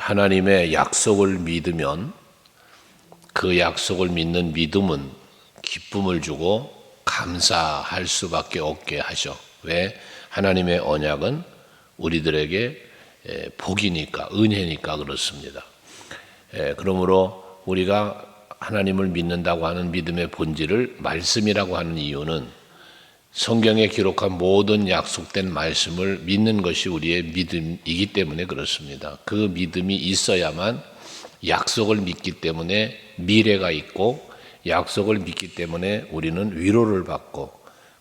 하나님의 약속을 믿으면 그 약속을 믿는 믿음은 기쁨을 주고 감사할 수밖에 없게 하죠. 왜? 하나님의 언약은 우리들에게 복이니까, 은혜니까 그렇습니다. 그러므로 우리가 하나님을 믿는다고 하는 믿음의 본질을 말씀이라고 하는 이유는 성경에 기록한 모든 약속된 말씀을 믿는 것이 우리의 믿음이기 때문에 그렇습니다. 그 믿음이 있어야만 약속을 믿기 때문에 미래가 있고, 약속을 믿기 때문에 우리는 위로를 받고,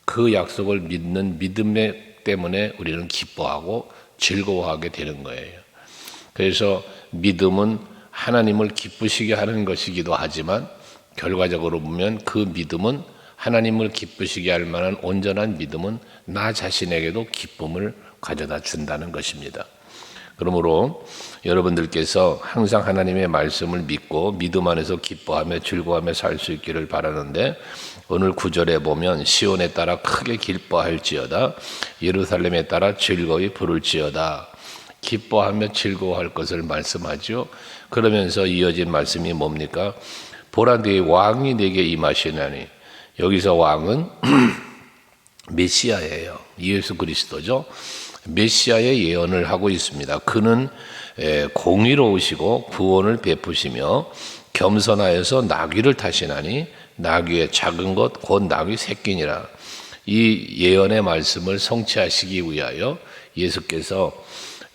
그 약속을 믿는 믿음 때문에 우리는 기뻐하고 즐거워하게 되는 거예요. 그래서 믿음은 하나님을 기쁘시게 하는 것이기도 하지만, 결과적으로 보면 그 믿음은 하나님을 기쁘시게 할 만한 온전한 믿음은 나 자신에게도 기쁨을 가져다 준다는 것입니다. 그러므로 여러분들께서 항상 하나님의 말씀을 믿고 믿음 안에서 기뻐하며 즐거워하며 살 수 있기를 바라는데, 오늘 9절에 보면 시온에 따라 크게 기뻐할지어다, 예루살렘에 따라 즐거이 부를지어다. 기뻐하며 즐거워할 것을 말씀하죠. 그러면서 이어진 말씀이 뭡니까? 보라, 네 왕이 내게 임하시나니. 여기서 왕은 메시아예요. 예수 그리스도죠. 메시아의 예언을 하고 있습니다. 그는 공의로우시고 구원을 베푸시며 겸손하여서 나귀를 타시나니 나귀의 작은 것 곧 나귀 새끼니라. 이 예언의 말씀을 성취하시기 위하여 예수께서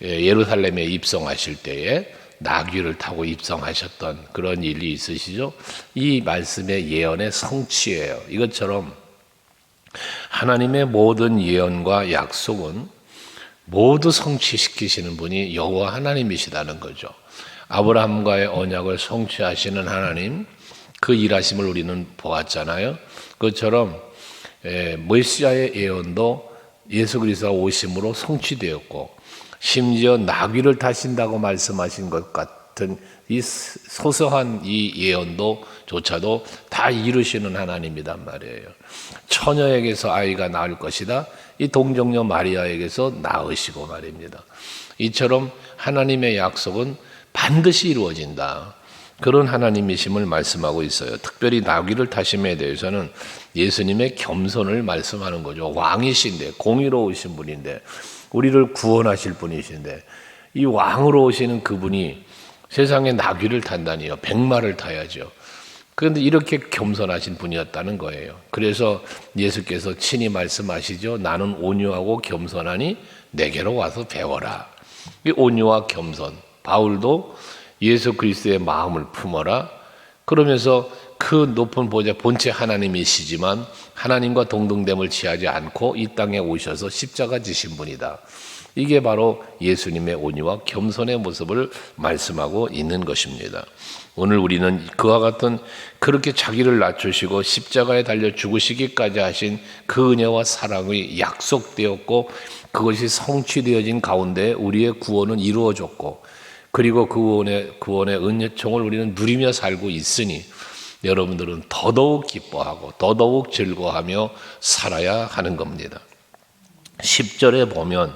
예루살렘에 입성하실 때에 나귀를 타고 입성하셨던 그런 일이 있으시죠. 이 말씀의 예언의 성취예요. 이것처럼 하나님의 모든 예언과 약속은 모두 성취시키시는 분이 여호와 하나님이시다는 거죠. 아브라함과의 언약을 성취하시는 하나님, 그 일하심을 우리는 보았잖아요. 그것처럼 메시아의 예언도 예수 그리스도가 오심으로 성취되었고, 심지어 나귀를 타신다고 말씀하신 것 같은 이 소소한 이 예언도 조차도 다 이루시는 하나님이란 말이에요. 처녀에게서 아이가 나올 것이다, 이 동정녀 마리아에게서 낳으시고 말입니다. 이처럼 하나님의 약속은 반드시 이루어진다, 그런 하나님이심을 말씀하고 있어요. 특별히 나귀를 타심에 대해서는 예수님의 겸손을 말씀하는 거죠. 왕이신데, 공의로우신 분인데, 우리를 구원하실 분이신데, 이 왕으로 오시는 그분이 세상에 나귀를 탄다니요. 백마를 타야죠. 그런데 이렇게 겸손하신 분이었다는 거예요. 그래서 예수께서 친히 말씀하시죠. 나는 온유하고 겸손하니 내게로 와서 배워라. 이 온유와 겸손, 바울도 예수 그리스도의 마음을 품어라. 그러면서 그 높은 보좌 본체 하나님이시지만 하나님과 동등됨을 취하지 않고 이 땅에 오셔서 십자가 지신 분이다. 이게 바로 예수님의 온유와 겸손의 모습을 말씀하고 있는 것입니다. 오늘 우리는 그와 같은 그렇게 자기를 낮추시고 십자가에 달려 죽으시기까지 하신 그 은혜와 사랑이 약속되었고, 그것이 성취되어진 가운데 우리의 구원은 이루어졌고, 그리고 그 구원의 은혜총을 우리는 누리며 살고 있으니 여러분들은 더더욱 기뻐하고 더더욱 즐거워하며 살아야 하는 겁니다. 10절에 보면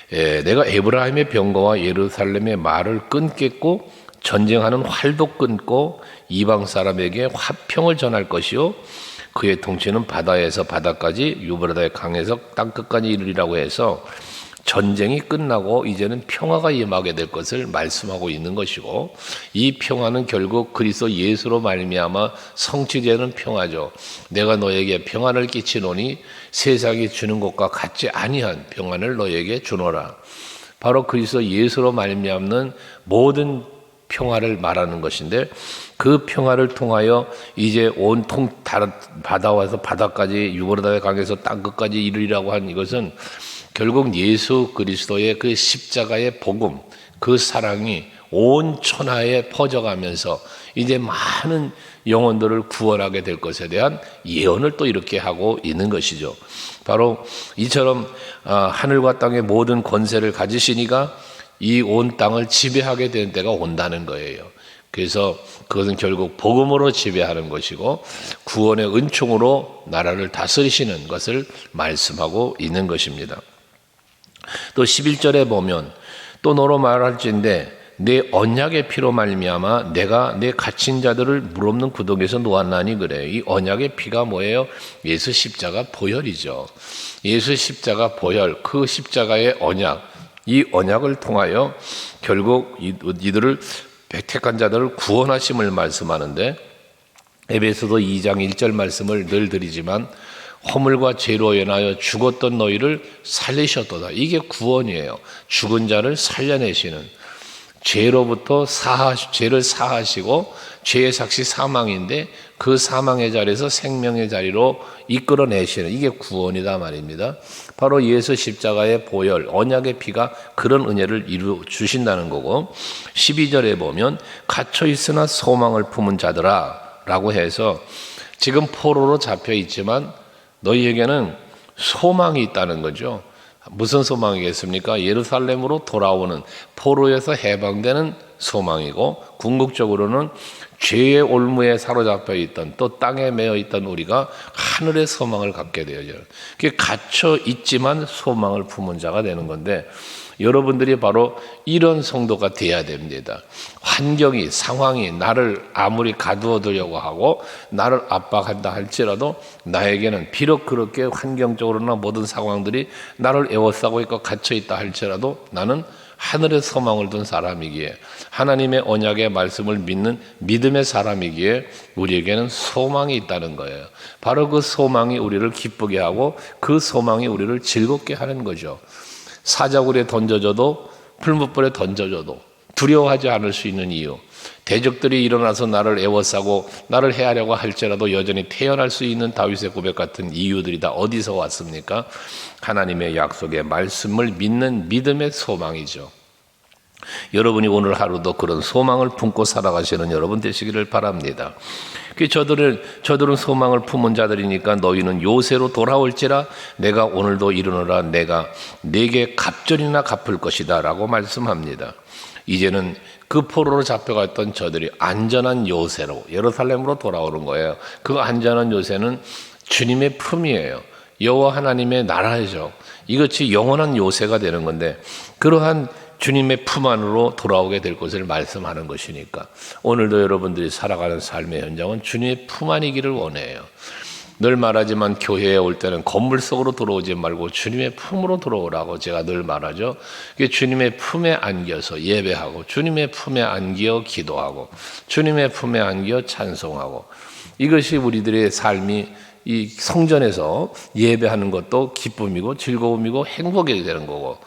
내가 에브라임의 병거와 예루살렘의 말을 끊겠고 전쟁하는 활도 끊고 이방 사람에게 화평을 전할 것이요 그의 통치는 바다에서 바다까지 유브라다의 강에서 땅끝까지 이르리라고 해서 전쟁이 끝나고 이제는 평화가 임하게 될 것을 말씀하고 있는 것이고, 이 평화는 결국 그리스도 예수로 말미암아 성취되는 평화죠. 내가 너에게 평안을 끼치노니 세상이 주는 것과 같지 아니한 평안을 너에게 주노라. 바로 그리스도 예수로 말미암는 모든 평화를 말하는 것인데, 그 평화를 통하여 이제 온통 바다와서 바다까지 유브라다의 강에서 땅끝까지 이르리라고 한 이것은 결국 예수 그리스도의 그 십자가의 복음, 그 사랑이 온 천하에 퍼져가면서 이제 많은 영혼들을 구원하게 될 것에 대한 예언을 또 이렇게 하고 있는 것이죠. 바로 이처럼 하늘과 땅의 모든 권세를 가지시니가 이 온 땅을 지배하게 되는 때가 온다는 거예요. 그래서 그것은 결국 복음으로 지배하는 것이고 구원의 은총으로 나라를 다스리시는 것을 말씀하고 있는 것입니다. 또 11절에 보면 또 너로 말할진대 내 언약의 피로 말미암아 내가 내 갇힌 자들을 물없는 구덩이에서 놓았나니 그래요. 이 언약의 피가 뭐예요? 예수 십자가 보혈이죠. 예수 십자가 보혈, 그 십자가의 언약, 이 언약을 통하여 결국 이들을 택한 자들을 구원하심을 말씀하는데, 에베소서 2장 1절 말씀을 늘 드리지만 허물과 죄로 인하여 죽었던 너희를 살리셨도다. 이게 구원이에요. 죽은 자를 살려내시는, 죄로부터 죄를 사하시고, 죄의 삭시 사망인데 그 사망의 자리에서 생명의 자리로 이끌어내시는, 이게 구원이다 말입니다. 바로 예수 십자가의 보혈, 언약의 피가 그런 은혜를 이루어 주신다는 거고, 12절에 보면 갇혀 있으나 소망을 품은 자들아 라고 해서, 지금 포로로 잡혀 있지만 너희에게는 소망이 있다는 거죠. 무슨 소망이겠습니까? 예루살렘으로 돌아오는, 포로에서 해방되는 소망이고, 궁극적으로는 죄의 올무에 사로잡혀 있던, 또 땅에 매여 있던 우리가 하늘의 소망을 갖게 되어요. 그게 갇혀 있지만 소망을 품은 자가 되는 건데, 여러분들이 바로 이런 성도가 돼야 됩니다. 환경이, 상황이 나를 아무리 가두어 두려고 하고 나를 압박한다 할지라도, 나에게는 비록 그렇게 환경적으로나 모든 상황들이 나를 에워싸고 있고 갇혀 있다 할지라도 나는 하늘의 소망을 둔 사람이기에, 하나님의 언약의 말씀을 믿는 믿음의 사람이기에 우리에게는 소망이 있다는 거예요. 바로 그 소망이 우리를 기쁘게 하고 그 소망이 우리를 즐겁게 하는 거죠. 사자굴에 던져줘도, 풀무불에 던져줘도 두려워하지 않을 수 있는 이유, 대적들이 일어나서 나를 에워싸고 나를 해하려고 할지라도 여전히 태어날 수 있는 다윗의 고백 같은 이유들이 다 어디서 왔습니까? 하나님의 약속의 말씀을 믿는 믿음의 소망이죠. 여러분이 오늘 하루도 그런 소망을 품고 살아가시는 여러분 되시기를 바랍니다. 저들은 소망을 품은 자들이니까 너희는 요새로 돌아올지라 내가 오늘도 이르노라 내가 네게 갑절이나 갚을 것이다 라고 말씀합니다. 이제는 그 포로로 잡혀갔던 저들이 안전한 요새로, 예루살렘으로 돌아오는 거예요. 그 안전한 요새는 주님의 품이에요. 여호와 하나님의 나라죠. 이것이 영원한 요새가 되는 건데, 그러한 주님의 품 안으로 돌아오게 될 것을 말씀하는 것이니까 오늘도 여러분들이 살아가는 삶의 현장은 주님의 품 안이기를 원해요. 늘 말하지만 교회에 올 때는 건물 속으로 들어오지 말고 주님의 품으로 들어오라고 제가 늘 말하죠. 주님의 품에 안겨서 예배하고, 주님의 품에 안겨 기도하고, 주님의 품에 안겨 찬송하고, 이것이 우리들의 삶이 이 성전에서 예배하는 것도 기쁨이고 즐거움이고 행복이 되는 거고,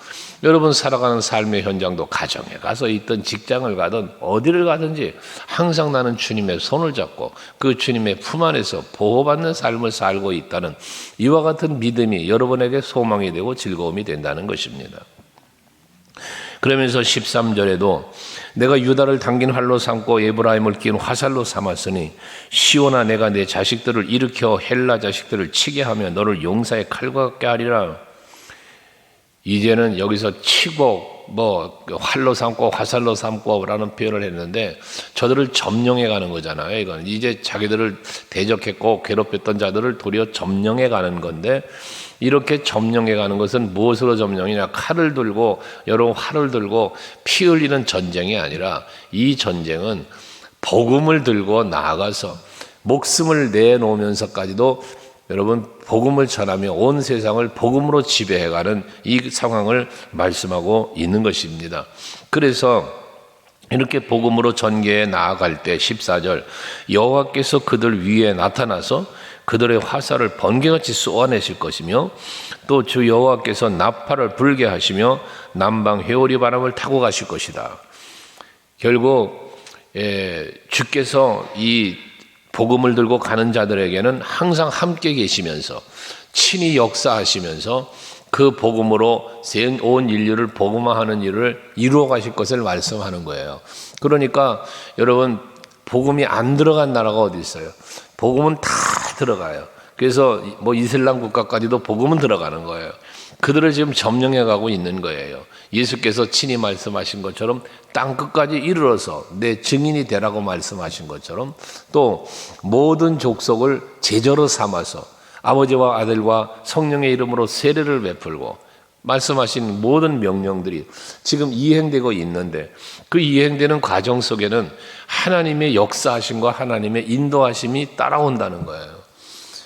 여러분 살아가는 삶의 현장도 가정에 가서 있든 직장을 가든 어디를 가든지 항상 나는 주님의 손을 잡고 그 주님의 품 안에서 보호받는 삶을 살고 있다는 이와 같은 믿음이 여러분에게 소망이 되고 즐거움이 된다는 것입니다. 그러면서 13절에도 내가 유다를 당긴 활로 삼고 에브라임을 낀 화살로 삼았으니 시온아 내가 내 자식들을 일으켜 헬라 자식들을 치게 하며 너를 용사의 칼과 같게 하리라. 이제는 여기서 치고 활로 삼고 화살로 삼고라는 표현을 했는데 저들을 점령해 가는 거잖아요. 이건 이제 자기들을 대적했고 괴롭혔던 자들을 도리어 점령해 가는 건데, 이렇게 점령해 가는 것은 무엇으로 점령이냐? 칼을 들고, 여러분 활을 들고 피 흘리는 전쟁이 아니라, 이 전쟁은 복음을 들고 나아가서 목숨을 내놓으면서까지도 여러분 복음을 전하며 온 세상을 복음으로 지배해가는 이 상황을 말씀하고 있는 것입니다. 그래서 이렇게 복음으로 전개해 나아갈 때 14절 여호와께서 그들 위에 나타나서 그들의 화살을 번개같이 쏘아내실 것이며 또 주 여호와께서 나팔을 불게 하시며 남방 회오리 바람을 타고 가실 것이다. 결국 주께서 이 복음을 들고 가는 자들에게는 항상 함께 계시면서 친히 역사하시면서 그 복음으로 온 인류를 복음화하는 일을 이루어 가실 것을 말씀하는 거예요. 그러니까 여러분 복음이 안 들어간 나라가 어디 있어요? 복음은 다 들어가요. 그래서 이슬람 국가까지도 복음은 들어가는 거예요. 그들을 지금 점령해 가고 있는 거예요. 예수께서 친히 말씀하신 것처럼 땅 끝까지 이르러서 내 증인이 되라고 말씀하신 것처럼 또 모든 족속을 제자로 삼아서 아버지와 아들과 성령의 이름으로 세례를 베풀고 말씀하신 모든 명령들이 지금 이행되고 있는데 그 이행되는 과정 속에는 하나님의 역사하심과 하나님의 인도하심이 따라온다는 거예요.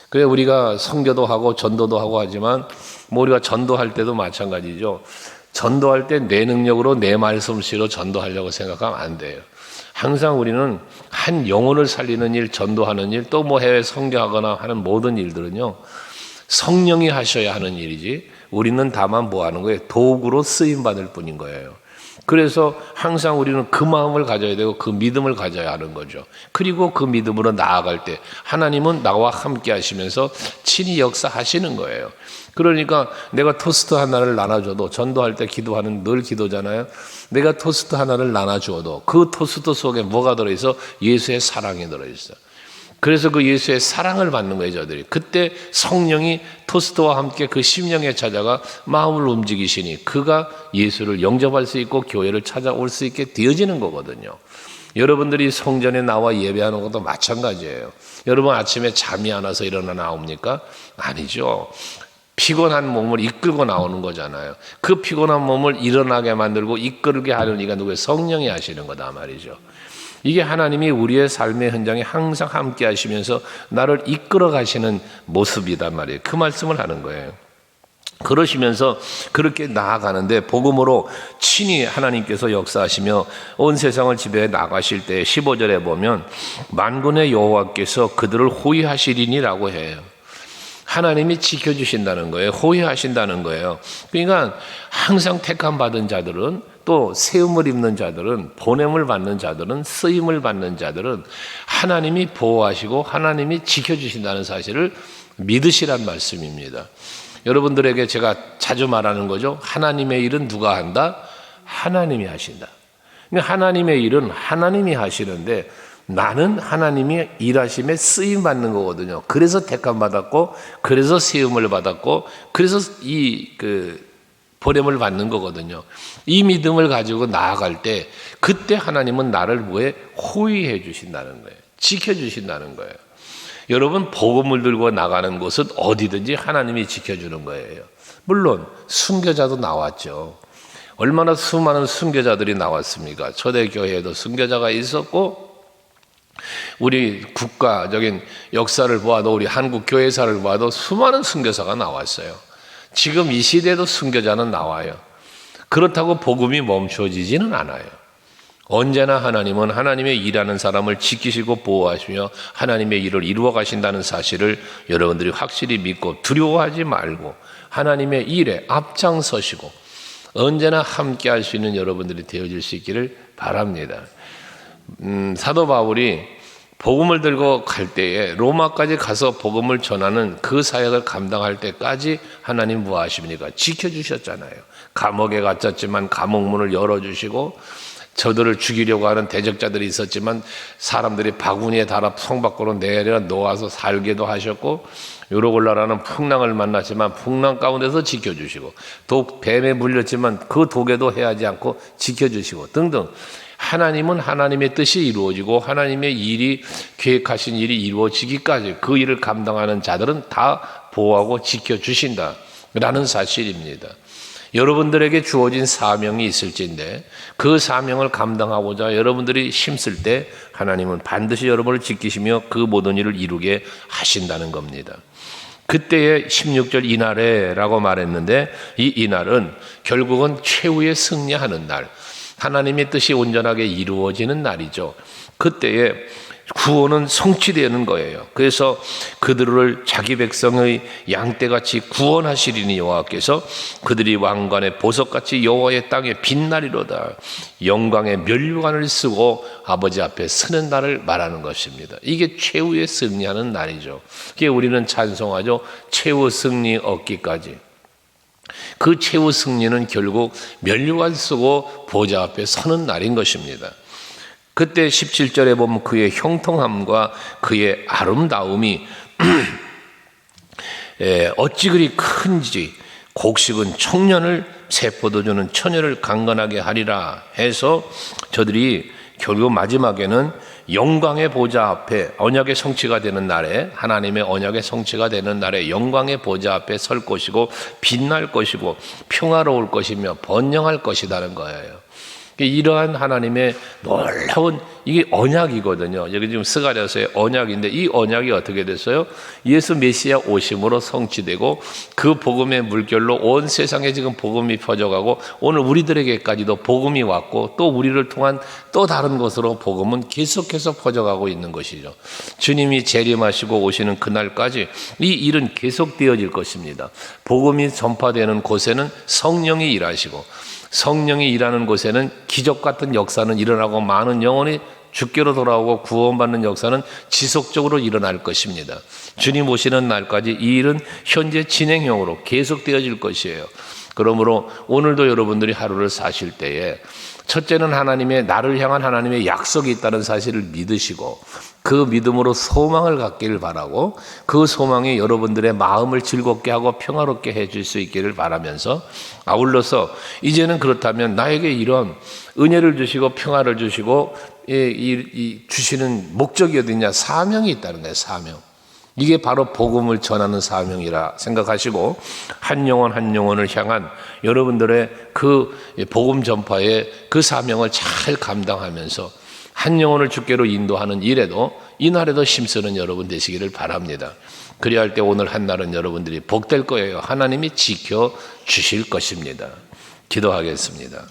그래 우리가 선교도 하고 전도도 하고 하지만 뭐 우리가 전도할 때도 마찬가지죠. 전도할 때 내 능력으로 내 말솜씨로 전도하려고 생각하면 안 돼요. 항상 우리는 한 영혼을 살리는 일, 전도하는 일, 또 뭐 해외 선교하거나 하는 모든 일들은요, 성령이 하셔야 하는 일이지 우리는 다만 뭐 하는 거예요? 도구로 쓰임받을 뿐인 거예요. 그래서 항상 우리는 그 마음을 가져야 되고 그 믿음을 가져야 하는 거죠. 그리고 그 믿음으로 나아갈 때 하나님은 나와 함께 하시면서 친히 역사하시는 거예요. 그러니까 내가 토스트 하나를 나눠줘도, 전도할 때 기도하는 늘 기도잖아요. 내가 토스트 하나를 나눠줘도 그 토스트 속에 뭐가 들어있어? 예수의 사랑이 들어있어. 그래서 그 예수의 사랑을 받는 거예요, 저들이. 그때 성령이 토스트와 함께 그 심령에 찾아가 마음을 움직이시니 그가 예수를 영접할 수 있고 교회를 찾아올 수 있게 되어지는 거거든요. 여러분들이 성전에 나와 예배하는 것도 마찬가지예요. 여러분 아침에 잠이 안 와서 일어나 나옵니까? 아니죠. 피곤한 몸을 이끌고 나오는 거잖아요. 그 피곤한 몸을 일어나게 만들고 이끌게 하는 이가 누구예요? 성령이 하시는 거다 말이죠. 이게 하나님이 우리의 삶의 현장에 항상 함께 하시면서 나를 이끌어 가시는 모습이단 말이에요. 그 말씀을 하는 거예요. 그러시면서 그렇게 나아가는데 복음으로 친히 하나님께서 역사하시며 온 세상을 지배해 나가실 때 15절에 보면 만군의 여호와께서 그들을 호위하시리니라고 해요. 하나님이 지켜주신다는 거예요. 호위하신다는 거예요. 그러니까 항상 택함 받은 자들은, 또 세움을 입는 자들은, 보냄을 받는 자들은, 쓰임을 받는 자들은 하나님이 보호하시고 하나님이 지켜주신다는 사실을 믿으시란 말씀입니다. 여러분들에게 제가 자주 말하는 거죠. 하나님의 일은 누가 한다? 하나님이 하신다. 그러니까 하나님의 일은 하나님이 하시는데 나는 하나님이 일하심에 쓰임 받는 거거든요. 그래서 택함 받았고, 그래서 세움을 받았고, 그래서 보냄을 받는 거거든요. 이 믿음을 가지고 나아갈 때 그때 하나님은 나를 뭐에 호위해 주신다는 거예요. 지켜주신다는 거예요. 여러분 복음을 들고 나가는 곳은 어디든지 하나님이 지켜주는 거예요. 물론 순교자도 나왔죠. 얼마나 수많은 순교자들이 나왔습니까? 초대교회에도 순교자가 있었고 우리 국가적인 역사를 보아도 우리 한국 교회사를 보아도 수많은 순교사가 나왔어요. 지금 이 시대에도 순교자는 나와요. 그렇다고 복음이 멈춰지지는 않아요. 언제나 하나님은 하나님의 일하는 사람을 지키시고 보호하시며 하나님의 일을 이루어 가신다는 사실을 여러분들이 확실히 믿고 두려워하지 말고 하나님의 일에 앞장서시고 언제나 함께 할 수 있는 여러분들이 되어질 수 있기를 바랍니다. 사도 바울이 복음을 들고 갈 때에 로마까지 가서 복음을 전하는 그 사역을 감당할 때까지 하나님 무엇하십니까? 지켜주셨잖아요. 감옥에 갇혔지만 감옥문을 열어주시고 저들을 죽이려고 하는 대적자들이 있었지만 사람들이 바구니에 달아 성 밖으로 내려 놓아서 살게도 하셨고 요로골라라는 풍랑을 만났지만 풍랑 가운데서 지켜주시고 뱀에 물렸지만 그 독에도 해하지 않고 지켜주시고 등등 하나님은 하나님의 뜻이 이루어지고 하나님의 일이 계획하신 일이 이루어지기까지 그 일을 감당하는 자들은 다 보호하고 지켜주신다라는 사실입니다. 여러분들에게 주어진 사명이 있을진데 그 사명을 감당하고자 여러분들이 힘쓸 때 하나님은 반드시 여러분을 지키시며 그 모든 일을 이루게 하신다는 겁니다. 그때의 16절 이날에라고 말했는데 이 이날은 결국은 최후의 승리하는 날, 하나님의 뜻이 온전하게 이루어지는 날이죠. 그때에 구원은 성취되는 거예요. 그래서 그들을 자기 백성의 양떼같이 구원하시리니 여호와께서 그들이 왕관의 보석같이 여호와의 땅에 빛나리로다. 영광의 면류관을 쓰고 아버지 앞에 서는 날을 말하는 것입니다. 이게 최후의 승리하는 날이죠. 그게 우리는 찬송하죠. 최후 승리 얻기까지. 그 최후 승리는 결국 면류관 쓰고 보좌 앞에 서는 날인 것입니다. 그때 17절에 보면 그의 형통함과 그의 아름다움이 어찌 그리 큰지 곡식은 청년을 세포도주는 처녀를 강건하게 하리라 해서 저들이 결국 마지막에는 영광의 보좌 앞에 언약의 성취가 되는 날에, 하나님의 언약의 성취가 되는 날에 영광의 보좌 앞에 설 것이고 빛날 것이고 평화로울 것이며 번영할 것이라는 거예요. 이러한 하나님의 놀라운, 이게 언약이거든요. 여기 지금 스가랴서의 언약인데, 이 언약이 어떻게 됐어요? 예수 메시아 오심으로 성취되고 그 복음의 물결로 온 세상에 지금 복음이 퍼져가고 오늘 우리들에게까지도 복음이 왔고 또 우리를 통한 또 다른 곳으로 복음은 계속해서 퍼져가고 있는 것이죠. 주님이 재림하시고 오시는 그날까지 이 일은 계속되어질 것입니다. 복음이 전파되는 곳에는 성령이 일하시고 성령이 일하는 곳에는 기적 같은 역사는 일어나고 많은 영혼이 주께로 돌아오고 구원받는 역사는 지속적으로 일어날 것입니다. 주님 오시는 날까지 이 일은 현재 진행형으로 계속되어질 것이에요. 그러므로 오늘도 여러분들이 하루를 사실 때에 첫째는 하나님의, 나를 향한 하나님의 약속이 있다는 사실을 믿으시고 그 믿음으로 소망을 갖기를 바라고 그 소망이 여러분들의 마음을 즐겁게 하고 평화롭게 해줄 수 있기를 바라면서, 아울러서 이제는 그렇다면 나에게 이런 은혜를 주시고 평화를 주시고 주시는 목적이 어디냐? 사명이 있다는 거예요. 사명. 이게 바로 복음을 전하는 사명이라 생각하시고 한 영혼 한 영혼을 향한 여러분들의 그 복음 전파의 그 사명을 잘 감당하면서 한 영혼을 주께로 인도하는 일에도, 이날에도 힘쓰는 여러분 되시기를 바랍니다. 그래야 할 때 오늘 한 날은 여러분들이 복될 거예요. 하나님이 지켜주실 것입니다. 기도하겠습니다.